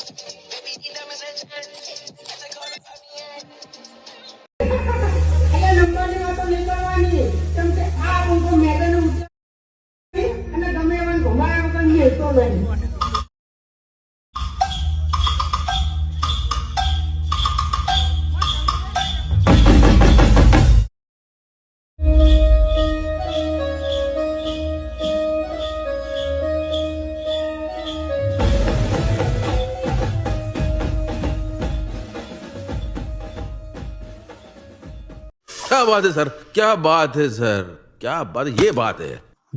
નંબરની વાતો નહીં કરવાની. કેમ કે આ ઊંઘો મેદાન અને ગમે એવા ઘુમાયા વગર લેતો નહીં. क्या बात है सर, क्या बात है सर, क्या बात, ये बात है।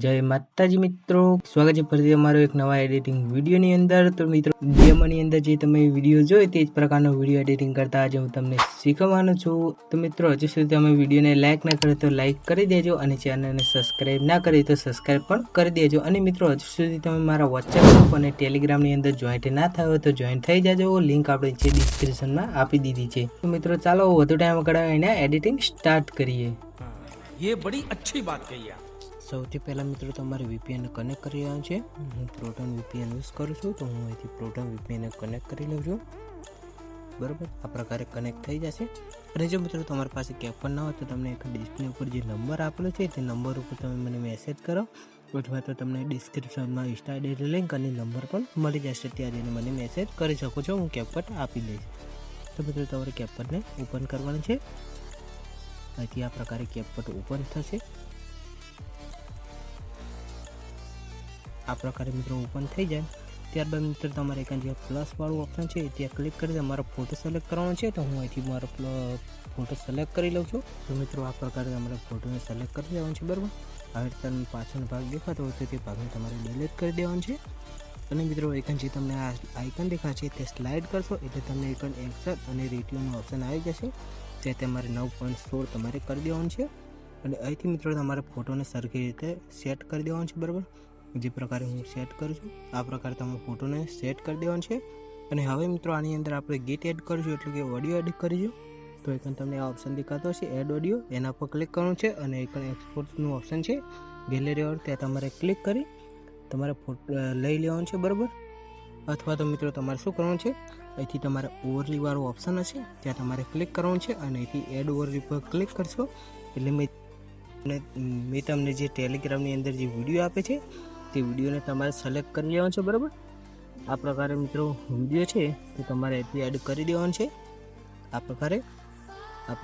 જય માતાજી મિત્રો, સ્વાગત છે ફરીથી અમારો એક નવા એડિટિંગ વિડીયોની અંદર. તો મિત્રો ડેમોની અંદર જે તમે વિડીયો જોઈ તે જ પ્રકારનો વિડીયો એડિટિંગ કરતા આજે હું તમને શીખવવાનો છું. તો મિત્રો હજુ સુધી તમે વિડીયોને લાઇક ના કરે તો લાઇક કરી દેજો અને ચેનલને સબસ્ક્રાઈબ ના કરી તો સબસ્ક્રાઈબ પણ કરી દેજો. અને મિત્રો હજુ સુધી તમે મારા વોટ્સએપ ગ્રુપ અને ટેલિગ્રામની અંદર જોઈન્ટ ના થયો હોય તો જોઈન્ટ થઈ જાજો. લિંક આપણે જે ડિસ્ક્રિપ્શનમાં આપી દીધી છે. તો મિત્રો ચાલો વધુ ટાઈમ વગાડવા એડિટિંગ સ્ટાર્ટ કરીએ. ये बड़ी अच्छी बात कही आप। સૌથી પહેલાં મિત્રો તમારે VPN કનેક્ટ કરી લેવાનું છે. હું પ્રોટોન VPN યુઝ કરું છું તો હું અહીંથી પ્રોટોન VPN કનેક્ટ કરી લઉં છું. બરાબર, આ પ્રકારે કનેક્ટ થઈ જશે. અને જો મિત્રો તમારી પાસે કેપન ના હોય તો તમને એક ડિસ્પ્લે ઉપર જે નંબર આપેલો છે તે નંબર ઉપર તમે મને મેસેજ કરો અથવા તો તમને ડિસ્ક્રિપ્શનમાં ઇન્સ્ટા આઈડી લિંક અને નંબર પણ મળી જશે. ત્યાં જઈને મને મેસેજ કરી શકો છો, હું કેપટ આપી દઈશ. તો મિત્રો તમારે કેપટને ઓપન કરવાનું છે. અહીંથી આ પ્રકારે કેપટ ઓપન થશે. આ પ્રકારે મિત્રો ઓપન થઈ જાય ત્યારબાદ મિત્રો તમારે એક જે પ્લસ વાળું ઓપ્શન છે ત્યાં ક્લિક કરી તમારો ફોટો સિલેક્ટ કરવાનો છે. તો હું અહીંથી મારો ફોટો સિલેક્ટ કરી લઉં છું. તો મિત્રો આ પ્રકારે તમારે ફોટોને સિલેક્ટ કરી દેવાનું છે. બરાબર, હવે તમને પાછળનો ભાગ દેખાતો હોય તો તે ભાગને તમારે ડિલીટ કરી દેવાનું છે. અને મિત્રો એકન જે તમને આ આઇકન દેખાશે તે સ્લાઇડ કરશો એટલે તમને એકન એક્સર અને રેટિયોનું ઓપ્શન આવી જશે. તે તમારે 9.16 તમારે કરી દેવાનું છે. અને અહીંથી મિત્રો તમારે ફોટોને સરખી રીતે સેટ કરી દેવાનું છે. બરાબર, જે પ્રકારે હું સેટ કરું છું આ પ્રકારે તમે ફોટોને સેટ કરી દેવાનું છે. અને હવે મિત્રો આની અંદર આપણે ગીત એડ કરીશું એટલે કે ઓડિયો એડ કરીશું. તો એકન તમને આ ઓપ્શન દેખાતો હશે એડ ઓડિયો, એના પર ક્લિક કરવાનું છે. અને એકન એક્સપોર્ટનું ઓપ્શન છે ગેલેરી વાળું, ત્યાં તમારે ક્લિક કરી તમારે ફોટો લઈ લેવાનું છે. બરાબર, અથવા તો મિત્રો તમારે શું કરવાનું છે, અહીંથી તમારે ઓવરલી વાળું ઓપ્શન હશે ત્યાં તમારે ક્લિક કરવાનું છે. અને અહીંથી એડ ઓવરલી પર ક્લિક કરશો એટલે મેં તમને જે ટેલિગ્રામની અંદર જે વિડીયો આપે છે તે વિડીયોને તમારે સિલેક્ટ કરી લેવાનો છે. બરાબર, આ પ્રકારે મિત્રો વિડીયો છે તે તમારે અહીંથી એડ કરી દેવાનું છે. આ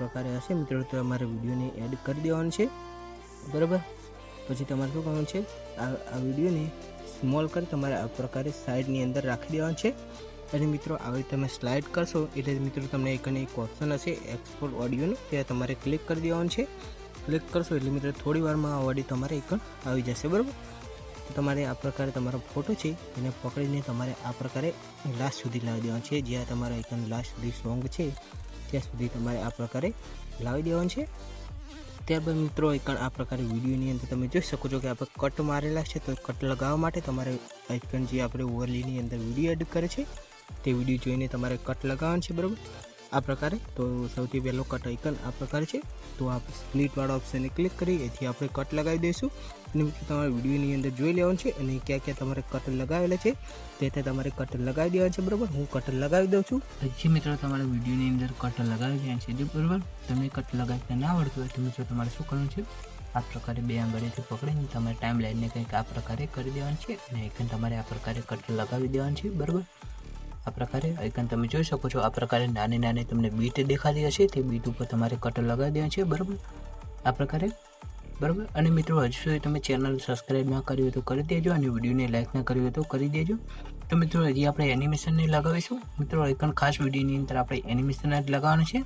પ્રકારે હશે મિત્રો તો તમારે વિડીયોને એડ કરી દેવાનું છે. બરાબર, પછી તમારે શું કરવાનું છે, આ વિડીયોને સ્મોલ કરી તમારે આ પ્રકારે સાઈડની અંદર રાખી દેવાનું છે. અને મિત્રો આવી તમે સ્લાઇડ કરશો એટલે મિત્રો તમને એક ઓપ્શન હશે એક્સપોર્ટ ઓડિયોનું, ત્યાં તમારે ક્લિક કરી દેવાનું છે. ક્લિક કરશો એટલે મિત્રો થોડી વારમાં આ ઓડિયો તમારે એક આવી જશે. બરાબર, તો તમારે આ પ્રકારે તમારો ફોટો છે એને પકડીને તમારે આ પ્રકારે લાસ્ટ સુધી લાવી દેવાનું છે. જ્યાં તમારા એક લાસ્ટ સુધી સોંગ છે ત્યાં સુધી તમારે આ પ્રકારે લાવી દેવાનું છે. ત્યારબાદ મિત્રો એક આ પ્રકારે વિડીયોની અંદર તમે જોઈ શકો છો કે આપણે કટ મારેલા છે. તો કટ લગાવવા માટે તમારે આઇકન જે આપણે ઓવરલીની અંદર વિડીયો એડ કરે છે તે વિડીયો જોઈને તમારે કટ લગાવવાનું છે. બરાબર, આ પ્રકારે. તો સૌથી પહેલો કટ આઇકન આ પ્રકારે છે. તો આ સ્પ્લિટ વાળા ઓપ્શનને ક્લિક કરી એથી આપણે કટ લગાવી દઈશું. અને મિત્રો તમારે વિડીયોની અંદર જોઈ લેવાનું છે અને ક્યાં ક્યાં તમારે કટ લગાવેલા છે તે તમારે કટ લગાવી દેવાનું છે. બરાબર, હું કટ લગાવી દઉં છું. પછી મિત્રો તમારે વિડીયોની અંદર કટ લગાવી દેવાનું છે. બરાબર, તમને કટ લગાવતા ના આવડતું હોય તો મિત્રો તમારે શું કરવાનું છે, આ પ્રકારે બે આંગળીથી પકડીને તમારે ટાઈમ લાઈનને કંઈક આ પ્રકારે કરી દેવાનું છે. અને એકન તમારે આ પ્રકારે કટ લગાવી દેવાનું છે. બરાબર, આ પ્રકારે આઇકન તમે જોઈ શકો છો. આ પ્રકારે નાની નાની તમને બીટ દેખાતી હશે તે બીટ ઉપર તમારે કટ લગાવી દેવાનું છે. બરાબર, આ પ્રકારે. બરાબર, અને મિત્રો હજુ સુધી તમે ચેનલ સબસ્ક્રાઈબ ના કર્યું હોય તો કરી દેજો અને વિડીયોને લાઇક ના કર્યું હોય તો કરી દેજો. તો મિત્રો હજી આપણે એનિમેશનને લગાવીશું. મિત્રો આઇકન ખાસ વિડીયોની અંદર આપણે એનિમેશન જ લગાવવાનું છે.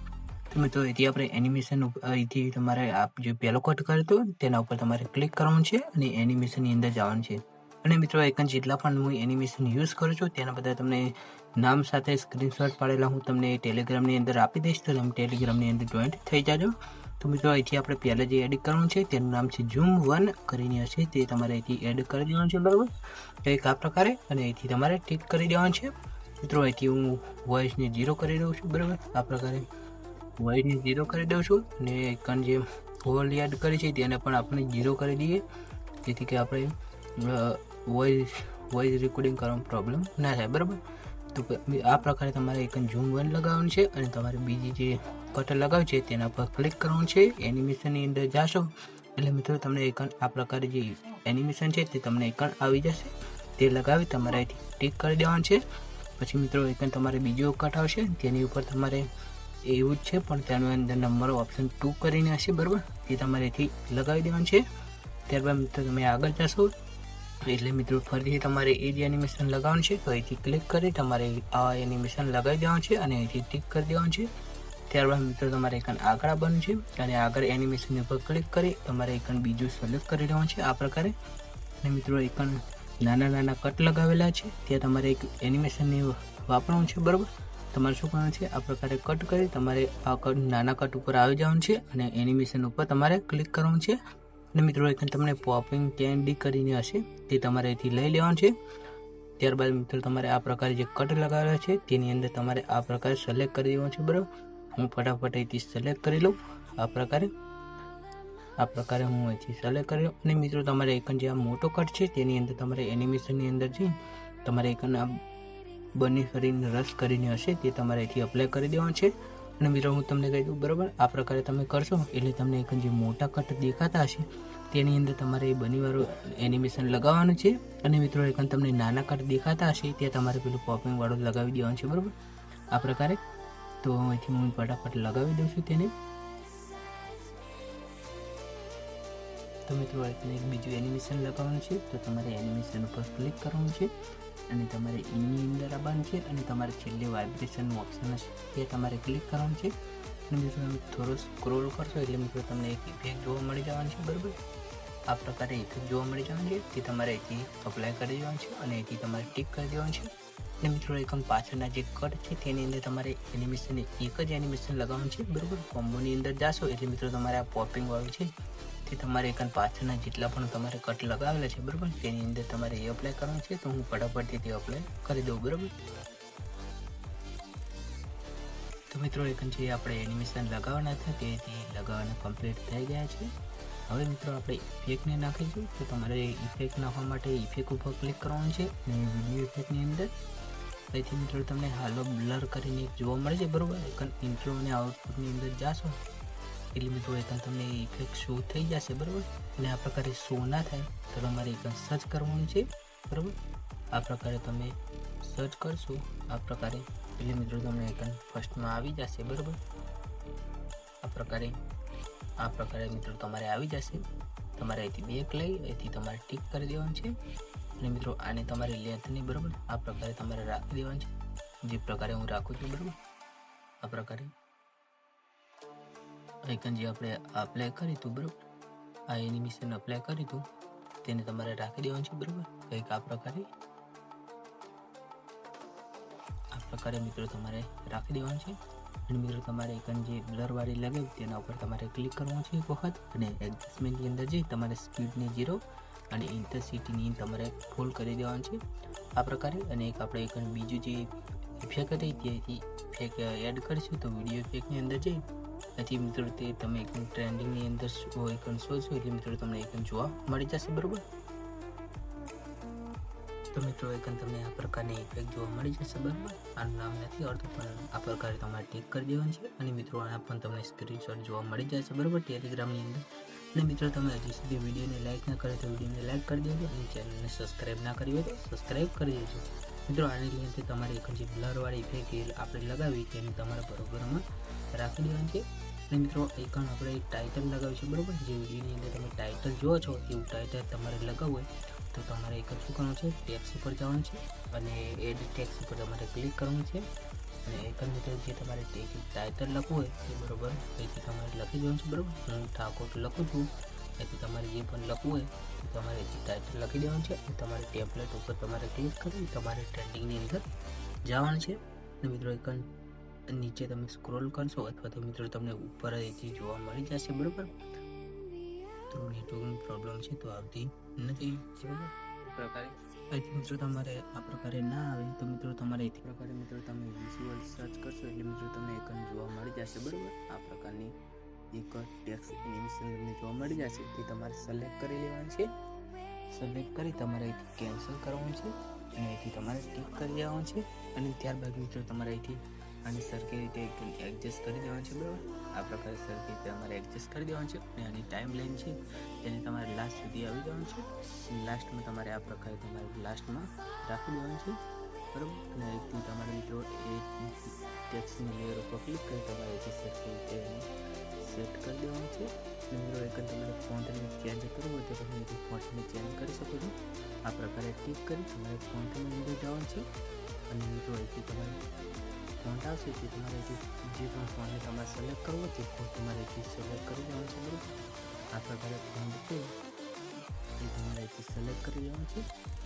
તો મિત્રો અહીંથી આપણે એનિમેશન અહીંથી તમારે આપ જે પહેલો કટ કર્યો હતો તેના ઉપર તમારે ક્લિક કરવાનું છે અને એનિમેશનની અંદર જવાનું છે. અને મિત્રો આઇકન જેટલા પણ હું એનિમેશન યુઝ કરું છું તેના બધા તમને નામ સાથે સ્ક્રીનશોટ પાડેલા હું તમને ટેલિગ્રામની અંદર આપી દઈશ. તો તમે ટેલિગ્રામની અંદર જોઈન્ટ થઈ જાજો. તો મિત્રો અહીંથી આપણે પહેલાં જે એડિટ કરવાનું છે તેનું નામ છે ઝૂમ 1 કરીને હશે તે તમારે અહીંથી એડ કરી દેવાનું છે. બરાબર, એક આ પ્રકારે. અને અહીંથી તમારે ટિક કરી દેવાનું છે. મિત્રો અહીંથી હું વોઇસને 0 કરી દઉં છું. બરાબર, આ પ્રકારે વોઇસને 0 કરી દઉં છું. અને આઇકન જે ઓવરલી એડ કરી છે તેને પણ આપણે 0 કરી દઈએ જેથી કે આપણે વોઇસ રેકોર્ડિંગ કરવાનો પ્રોબ્લેમ ના થાય. બરાબર, તો આ પ્રકારે તમારે એક ઝૂમ 1 લગાવવાનું છે અને તમારે બીજી જે કટર લગાવી છે તેના પર ક્લિક કરવાનું છે. એનિમેશનની અંદર જાશો એટલે મિત્રો તમને એક આ પ્રકારે જે એનિમેશન છે તે તમને એક આવી જશે. તે લગાવી તમારે અહીંથી ટિક કરી દેવાનું છે. પછી મિત્રો એક તમારે બીજો કટ આવશે તેની ઉપર તમારે એવું જ છે પણ તેની અંદર નંબર ઓપ્શન 2 કરીને હશે બરાબર, તે તમારે અહીંથી લગાવી દેવાનું છે. ત્યારબાદ મિત્રો તમે આગળ જશો એટલે મિત્રો ફરીથી તમારે એ જ એનિમેશન લગાવવાનું છે. તો અહીંથી ક્લિક કરી તમારે આ એનિમેશન લગાવી દેવાનું છે અને અહીંથી ટિક કરી દેવાનું છે. ત્યારબાદ મિત્રો તમારે એક આગળ આવવાનું છે અને આગળ એનિમેશન ઉપર ક્લિક કરી તમારે એક બીજું સિલેક્ટ કરી લેવાનું છે આ પ્રકારે. અને મિત્રો એક નાના નાના કટ લગાવેલા છે ત્યાં તમારે એક એનિમેશનને વાપરવાનું છે બરાબર. તમારે શું કરવાનું છે, આ પ્રકારે કટ કરી તમારે આ કટ નાના કટ ઉપર આવી જવાનું છે અને એનિમેશન ઉપર તમારે ક્લિક કરવાનું છે. અને મિત્રો એક તમને પોપિંગ 10D કરીને હશે તે તમારે અહીંથી લઈ લેવાનું છે. ત્યારબાદ મિત્રો તમારે આ પ્રકારે જે કટ લગાવેલા છે તેની અંદર તમારે આ પ્રકારે સિલેક્ટ કરી દેવાનું છે બરાબર. હું ફટાફટ અહીંથી સિલેક્ટ કરી લઉં આ પ્રકારે હું અહીંથી સિલેક્ટ કરી લઉં. અને મિત્રો તમારે એક જે આ મોટો કટ છે તેની અંદર તમારે એનિમેશનની અંદર જઈ તમારે એક આ બની કરીને રસ કરીને હશે તે તમારે અહીંથી અપ્લાય કરી દેવાનું છે. અને મિત્રો હું તમને કહી દઉં બરાબર, આ પ્રકારે તમે કરશો એટલે તમને એક જે મોટા કટ દેખાતા હશે તેની અંદર તમારે એ બનીવાળું એનિમેશન લગાવવાનું છે. અને મિત્રો એક તમને નાના કટ દેખાતા હશે ત્યાં તમારે પેલું પોપિંગ વાળું લગાવી દેવાનું છે બરાબર આ પ્રકારે. તો અહીંથી હું ફટાફટ લગાવી દઉં છું તેને. તો મિત્રો એક બીજું એનિમેશન લગાવવાનું છે તો તમારે એનિમેશન ઉપર ક્લિક કરવાનું છે અને તમારે એની અંદર આવવાનું છે અને તમારે છેલ્લે વાઇબ્રેશનનું ઓપ્શન હશે તે તમારે ક્લિક કરવાનું છે. અને મિત્રો તમે થોડો સ્ક્રોલ કરશો એટલે મિત્રો તમને એક ઇફેક્ટ જોવા મળી જવાનું છે બરાબર. આ પ્રકારે ઇફેક્ટ જોવા મળી જવાનું છે તે તમારે અહીંથી અપ્લાય કરી દેવાનું છે અને અહીંથી તમારે ટિક કરી દેવાનું છે. અને મિત્રો એકમ પાછળના જે કટ છે તેની અંદર તમારે એનિમેશન એક જ એનિમેશન લગાવવાનું છે બરાબર. કોમ્બોની અંદર જાશો એટલે મિત્રો તમારે આ પોપિંગ વાળું છે તે તમારે એક પાછળના જેટલા પણ તમારે કટ લગાવેલા છે બરાબર તેની અંદર તમારે એ અપ્લાય કરવાનું છે. તો હું ફટાફટથી તે અપ્લાય કરી દઉં બરાબર. તો મિત્રો એક જે આપણે એનિમેશન લગાવવાના હતા તે લગાવવાના કમ્પ્લીટ થઈ ગયા છે. હવે મિત્રો આપણે ઇફેક્ટને નાખીશું. તો તમારે ઇફેક્ટ નાખવા માટે ઇફેક્ટ ઉપર ક્લિક કરવાનું છે અને વિડીયો ઇફેક્ટની અંદર અહીંથી મિત્રો તમને હાલો બ્લર કરીને એક જોવા મળે છે બરાબર. એક ઇન્ટ્રો અને આઉટપુટની અંદર જાશો એટલે મિત્રો એક તમને ઇફેક્ટ શો થઈ જશે બરાબર. અને આ પ્રકારે શો ના થાય તો તમારે એક સર્ચ કરવાનું છે બરાબર. આ પ્રકારે તમે સર્ચ કરશો આ પ્રકારે એટલે મિત્રો તમને એક ફર્સ્ટમાં આવી જશે બરાબર. આ પ્રકારે મિત્રો તમારે આવી જશે. તમારે અહીંથી બેક લઈ અહીંથી તમારે ટિક કરી દેવાનું છે. અને મિત્રો આને તમારે લેન્થ નહીં બરાબર આ પ્રકારે તમારે રાખી દેવાનું છે જે પ્રકારે હું રાખું છું બરાબર. આ પ્રકારે આઇકન જે આપણે અપ્લાય કર્યું હતું બરાબર, આ એનિમેશન અપ્લાય કર્યું હતું તેને તમારે રાખી દેવાનું છે બરાબર. કંઈક આ પ્રકારે મિત્રો તમારે રાખી દેવાનું છે. અને મિત્રો તમારે આઇકન જે બ્લરવાળી લગાવી તેના ઉપર તમારે ક્લિક કરવાનું છે એક વખત અને એડજસ્ટમેન્ટની અંદર જઈ તમારે સ્પીડને 0 અને ઇન્ટેન્સિટીની તમારે ફૂલ કરી દેવાનું છે આ પ્રકારે. અને એક આપણે એક બીજું જે ઇફેક્ટ હતી ત્યાંથી ઇફેક્ટ એડ કરીશું. તો વિડીયો ઇફેક્ટની અંદર જઈ તેથી મિત્રો તે તમે એક ટ્રેન્ડિંગની અંદર એક શોધશો એટલે મિત્રો તમને એક જોવા મળી જશે બરાબર. તો મિત્રો એક તમને આ પ્રકારની ઇફેક્ટ જોવા મળી જશે બરાબર. આનું નામ નથી આવડતું પણ આ પ્રકારે તમારે ટિક કરી દેવાનું છે. અને મિત્રો આના પણ તમને સ્ક્રીનશોટ જોવા મળી જશે બરાબર ટેલિગ્રામની અંદર. અને મિત્રો તમે હજી સુધી વિડીયોને લાઇક ના કરે તો વિડીયોને લાઇક કરી દેજો અને ચેનલને સબસ્ક્રાઈબ ના કરી હોય તો સબસ્ક્રાઈબ કરી દેજો મિત્રો. આની લીધે તમારે એક જે બ્લરવાળી ઇફેક્ટ આપણે લગાવી તેને તમારે બરોબરમાં રાખી દેવાની છે. અને મિત્રો એક આપણે ટાઇટલ લગાવ્યું છે બરાબર. જે વિડીયોની અંદર તમે ટાઇટલ જુઓ છો એવું ટાઇટલ તમારે લગાવવું હોય તો તમારે એક શું કરવાનું છે, ટેક્સ્ટ ઉપર જવાનું છે અને એડ ટેક્સ્ટ ઉપર તમારે ક્લિક કરવાનું છે. અને એક મિત્રો જે તમારે ટાઇટલ લખવું હોય તે બરાબર અહીંથી તમારે લખી દેવાનું છે બરાબર. હું ઠાકોર લખું છું એથી તમારે જે પણ લખવું હોય તો તમારે અહીંથી ટાઇટલ લખી દેવાનું છે. અને તમારે ટેમ્પલેટ ઉપર તમારે ક્લિક કરી તમારે ટ્રેન્ડિંગની અંદર જવાનું છે. અને મિત્રો એક નીચે તમે સ્ક્રોલ કરશો અથવા તો મિત્રો તમને ઉપર અહીંથી જોવા મળી જશે બરાબર. તો નેટવર્કની પ્રોબ્લેમ છે તો આવતી નથી બરાબર. પ્રકારે અહીંથી મિત્રો તમારે આ પ્રકારે ના આવે તો મિત્રો તમારે અહીંથી પ્રકારે મિત્રો તમે વિઝ્યુઅલ સર્ચ કરશો એટલે મિત્રો તમને એક જોવા મળી જશે બરાબર. આ પ્રકારની એક ટેક્સ્ટ એનિમેશન તમને જોવા મળી જશે તે તમારે સિલેક્ટ કરી લેવાનું છે. સિલેક્ટ કરી તમારે અહીંથી કેન્સલ કરવાનું છે. અને અહીંથી તમારે ટીક કરી દેવાનું છે. અને ત્યારબાદ મિત્રો તમારે અહીંથી આને સરખી રીતે એડજસ્ટ કરી દેવાનું છે, બરાબર. આ પ્રકારે સરખી રીતે તમારે એડજસ્ટ કરી દેવાનું છે. અને આની ટાઈમ લાઈન છે તેને તમારે લાસ્ટ સુધી આવી જવાનું છે. લાસ્ટમાં તમારે આ પ્રકારે તમારે લાસ્ટમાં રાખી દેવાનું છે, બરાબર. અને અહીંથી તમારે મિત્રો એ ટેક્સ્ટની લેયર ઉપર ક્લિક કરી તમારે અહીંથી સરખી રીતે સેટ કરી દેવાનું છે. અને મિત્રો એક તમારે ફોન્ટને ચેન્જ કરવું હોય તો તમે અહીંથી ફોન્ટને ચેન્જ કરી શકો છો. આ પ્રકારે ટીક કરી તમારે ફોન્ટની અંદર જવાનું છે. અને મિત્રો અહીંથી તમારે ફોન્ટ આવશે તે તમારે જે પણ ફોન્ટને તમારે સિલેક્ટ કરવો તે ફોન્ટ તમારે અહીંથી સિલેક્ટ કરી દેવાનું છે, બરાબર. આ પ્રકારે ફોન્ટ છે એ તમારે અહીંથી સિલેક્ટ કરી દેવાનું છે.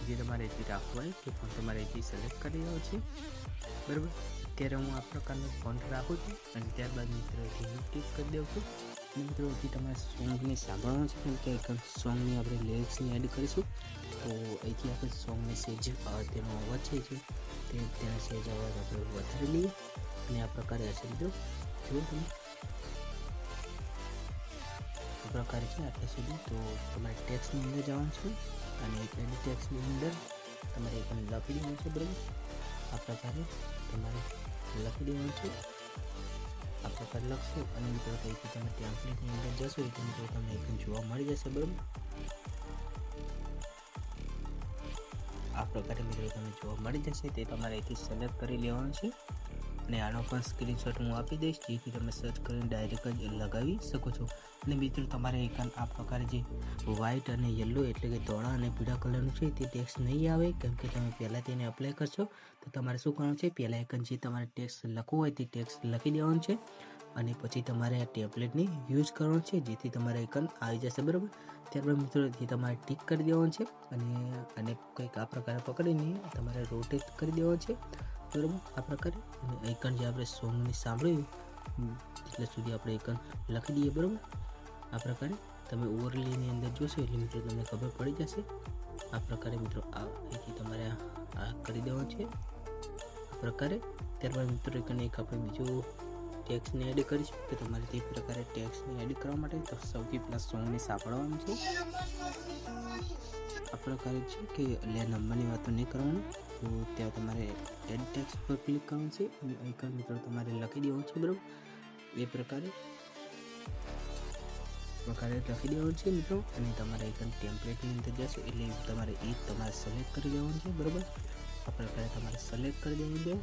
જે તમારે અહીંથી રાખવું હોય તે ફોન્ટ તમારે અહીંથી સિલેક્ટ કરી દેવાનું છે, બરાબર. અત્યારે હું આ પ્રકારનો ફોન્ટ રાખું છું અને ત્યારબાદ મિત્રો અહીંથી ટીક કરી દઉં છું. અને મિત્રો અહીંથી તમારે સોંગને સાંભળવાનું છે, કેમ કે સોંગની આપણે લિરિક્સની એડ કરીશું. તો અહીંથી આપણે સોંગને સેજ તેનો અવાજ છે તેના સેજ અવાજ આપણે વધારી લઈએ. અને આ પ્રકારે હશે મિત્રો, જુઓ તમે આ પ્રકારે છે આટલા સુધી. તો તમારે ટેક્સ્ટની અંદર જવાનું છે અને એની ટેક્સ્ટની અંદર તમારે એક લખી દેવાનું છે, બરાબર. આ પ્રકારે તમારે લખી દેવાનું છે. આ પ્રકારે લખશો અને મિત્રો કંઈથી તમે ટેમ્પલેટની અંદર જશો એટલે મિત્રો તમને એક જોવા મળી જશે, બરાબર. આ પ્રકારે મિત્રો તમને જોવા મળી જશે. તે તમારે અહીંથી સિલેક્ટ કરી લેવાનું છે. અને આનો પણ સ્ક્રીનશોટ હું આપી દઈશ જેથી તમે સર્ચ કરીને ડાયરેક્ટ જ લગાવી શકો છો. અને મિત્રો તમારે એક આ પ્રકારે જે વ્હાઇટ અને યલો એટલે કે ધોળા અને પીળા કલરનું છે તે ટેક્સ્ટ નહીં આવે, કેમ કે તમે પહેલાં તેને અપ્લાય કરશો. તો તમારે શું કરવાનું છે, પહેલાં એક જે તમારે ટેક્સ્ટ લખવું હોય તે ટેક્સ્ટ લખી દેવાનું છે. અને પછી તમારે આ ટેમ્પલેટની યુઝ કરવાનું છે જેથી તમારે આઇકન આવી જશે, બરાબર. ત્યારબાદ મિત્રો એ તમારે ટીક કરી દેવાનું છે. અને કંઈક આ પ્રકારે પકડીને તમારે રોટેટ કરી દેવાનું છે, બરાબર. આ પ્રકારે અને આઇકન જે આપણે સોંગને સાંભળ્યું એટલે સુધી આપણે આઇકન લખી દઈએ, બરાબર. આ પ્રકારે તમે ઓવરલેની અંદર જોશો એટલે મિત્રો તમને ખબર પડી જશે. આ પ્રકારે મિત્રો અહીંથી તમારે આ કરી દેવાનું છે, આ પ્રકારે. ત્યારબાદ મિત્રો એક આપણે બીજું ટેક્સ્ટને એડ કરીશું. તો તમારે તે પ્રકારે ટેક્સ્ટને એડ કરવા માટે તો સૌથી પહેલાં સોંગને સાંભળવાનું છે. આ પ્રકારે છે કે લે નંબરની વાતો નહીં કરવાનું. તો ત્યાં તમારે એડ ટેક્સ્ટ પર ક્લિક કરવાનું છે અને આઇકન મિત્રો તમારે લખી દેવાનું છે, બરાબર. એ પ્રકારે લખી દેવાનું છે મિત્રો. અને તમારે આઇકન ટેમ્પલેટની અંદર જશો એટલે તમારે એ તમારે સિલેક્ટ કરી દેવાનું છે, બરાબર. આ પ્રકારે તમારે સિલેક્ટ કરી દેવાનું છે.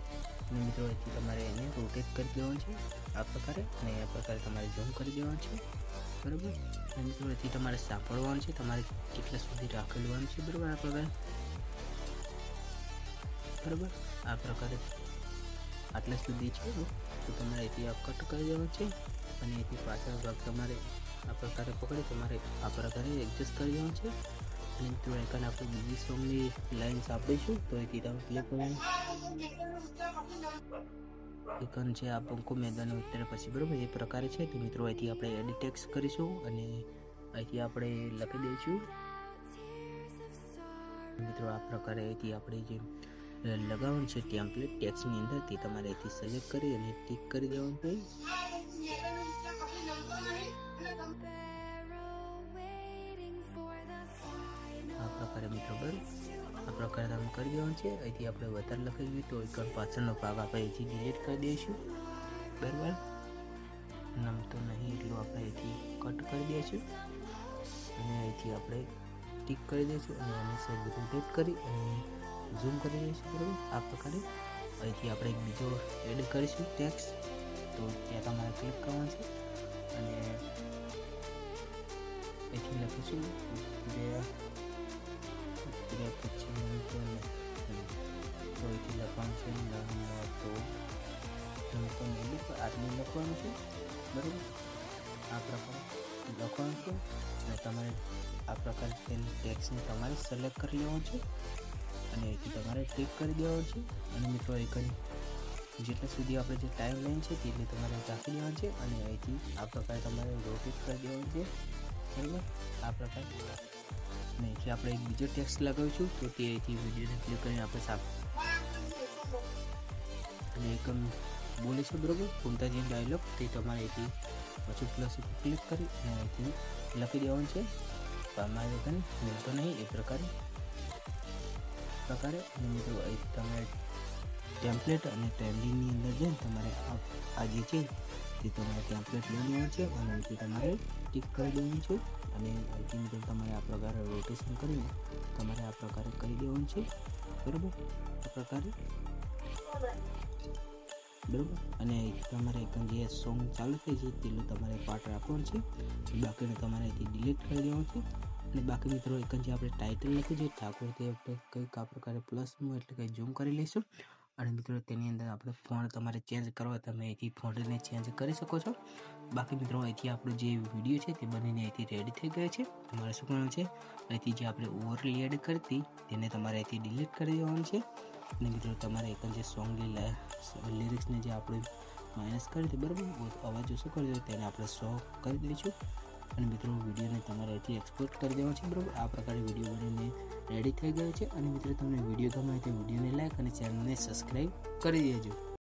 અને મિત્રો અહીંથી તમારે એને રોટેટ કરી દેવાનું છે આ પ્રકારે. અને આ પ્રકારે તમારે ઝૂમ કરી દેવાનું છે, બરાબર. અને મિત્રો અહીંથી તમારે સાંભળવાનું છે, તમારે કેટલા સુધી રાખેલું છે, બરાબર. આ પ્રકારે, બરાબર. આ પ્રકારે આટલા સુધી છે તો તમારે અહીંથી આ કટ કરી દેવાનું છે. અને અહીંથી પાછળ ભાગ તમારે આ પ્રકારે પકડી તમારે આ પ્રકારે એડજસ્ટ કરી દેવાનું છે. અને મિત્રો આઇકન આપણે બીજી સોંગની લાઈન સાંભળીશું તો અહીંથી તમે ક્લિક કરવાનું આઇકન છે આ પંખો મેદાન ઉત્તર પછી, બરાબર. એ પ્રકારે છે. તો મિત્રો અહીંથી આપણે એડિટ ટેક્સ્ટ કરીશું અને અહીંથી આપણે લખી દઈશું મિત્રો. આ પ્રકારે અહીંથી આપણે જે લગાવવાનું છે ટેમ્પલેટ ટેક્સ્ટની અંદર તે તમારે અહીંથી સિલેક્ટ કરી અને ટીક કરી દેવાનું છે. આ પ્રકારે મિત્રો, બરાબર. આ પ્રકારે તમે કરી દેવાનું છે. અહીંથી આપણે વધારે લખી દઈએ તો એક પાછળનો ભાગ આપણે અહીંથી ડિલીટ કરી દઈશું, બરાબર. નમતો નહીં એટલું આપણે અહીંથી કટ કરી દઈશું અને અહીંથી આપણે ટીક કરી દઈશું અને આને સાઈડ રોટેટ કરી અને ઝૂમ કરી દઈશું, બરાબર. આ પ્રકારે અહીંથી આપણે એક બીજો એડ કરીશું ટેક્સ્ટ. તો ત્યાં તમારે ક્લિક કરવાનું છે અને અહીંથી લખીશું પછી તો અહીંથી લખવાનું છે આટલું લખવાનું છે, બરાબર. આ પ્રકારે લખવાનું છે અને તમારે આ પ્રકારે તેની ટેક્સ્ટને તમારે સિલેક્ટ કરી લેવાનું છે અને અહીંથી તમારે ટીક કરી દેવાનું છે. અને મિત્રો આઇકન જેટલા સુધી આપણે જે ટાઈમ લાઈન છે તેટલી તમારે રાખી દેવાનું છે અને અહીંથી આ પ્રકારે તમારે રોટેટ કરી દેવાનું છે, બરાબર. આ પ્રકારે અને અહીંથી આપણે એક બીજો ટેક્સ્ટ લગાવીશું તો તે અહીંથી વિડીયોને ક્લિક કરીને આપણે અને એક બોલીશું, બરાબર. કુંતાજી ડાયલોગ તે તમારે અહીંથી પાછું પ્લસ ઉપર ક્લિક કરી અને અહીંથી લખી દેવાનું છે. અમારે કંઈ મિલતો નહીં એ પ્રકારે પ્રકારે. અને મિત્રો અહીં તમારે ટેમ્પલેટ અને ટ્રેન્ડિંગની અંદર જઈને તમારે આ જે છે તે તમારે ટેમ્પલેટ લઈ લેવાનું છે અને અહીંથી તમારે ટિક કરી દેવાનું છે. અને અહીંથી મિત્રો તમારે આ પ્રકારે રોટેશન કરીને તમારે આ પ્રકારે કરી દેવાનું છે, બરાબર, આ પ્રકારે, બરાબર. અને તમારે એક જે સોંગ ચાલુ થઈ છે તેટલું તમારે પાર્ટ રાખવાનું છે, બાકીનું તમારે અહીંથી ડિલીટ કરી દેવાનું છે. અને બાકી મિત્રો એક જે આપણે ટાઇટલ લખ્યું છે ઠાકોર, તે આપણે કંઈક આ પ્રકારે પ્લસમાં એટલે કંઈ ઝૂમ કરી લઈશું. અને મિત્રો તેની અંદર આપણે ફોન્ટ તમારે ચેન્જ કરવા, તમે અહીંથી ફોન્ટને ચેન્જ કરી શકો છો. બાકી મિત્રો અહીંથી આપણો જે વિડીયો છે તે બનીને અહીંથી રેડી થઈ ગયો છે. તમારે શું કરવાનું છે, અહીંથી જે આપણે ઓવરલી એડ કરી હતી તેને તમારે અહીંથી ડિલીટ કરી દેવાનું છે. અને મિત્રો તમારે એક જે સોંગની લિરિક્સને જે આપણે માઇનસ કરી હતી, બરાબર, અવાજ ઓછો કરી દો તેને આપણે 100 કરી દઈશું. અને મિત્રો વિડીયોને તમારે અહીંથી એક્સપોર્ટ કરી દેવાનો છે, બરાબર. આ પ્રકારે વિડીયો બનીને રેડી થઈ ગયો છે. અને મિત્રો તમને વિડીયો ગમે તો વિડીયોને લાઈક અને ચેનલને સબસ્ક્રાઈબ કરી દેજો.